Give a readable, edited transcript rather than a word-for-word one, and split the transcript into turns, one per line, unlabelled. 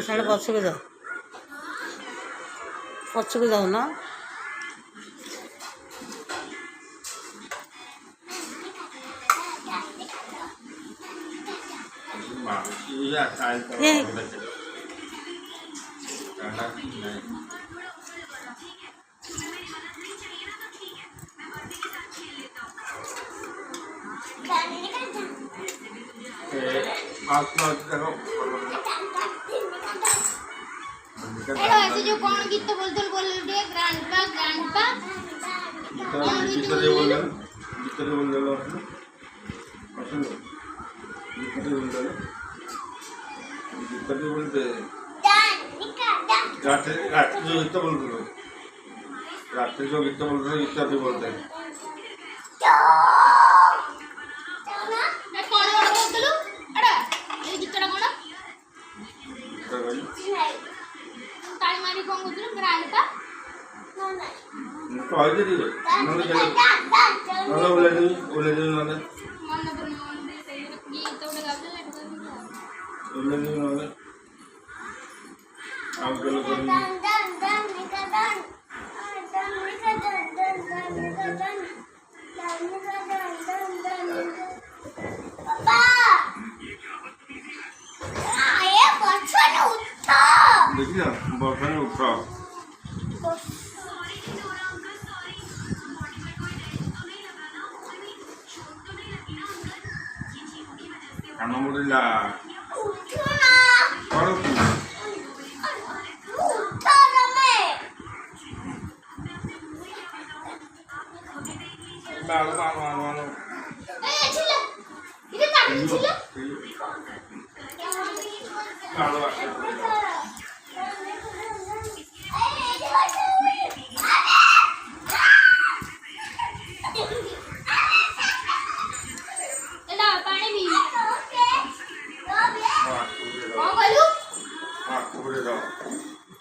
साढ़े पछक जाओ पछक जाओ ना
ऐसे जो कौन गीत बोलते बोल रहे ग्रैंडपा
गीत बोल बोलते रात्रि जो गीत बोलते इत्यादि बोलते हैं देखिए बॉयफ्रेंड उठा Alhamdulillah. Kalau tu. Malu.
Cila. Ini tak cila.
Malu.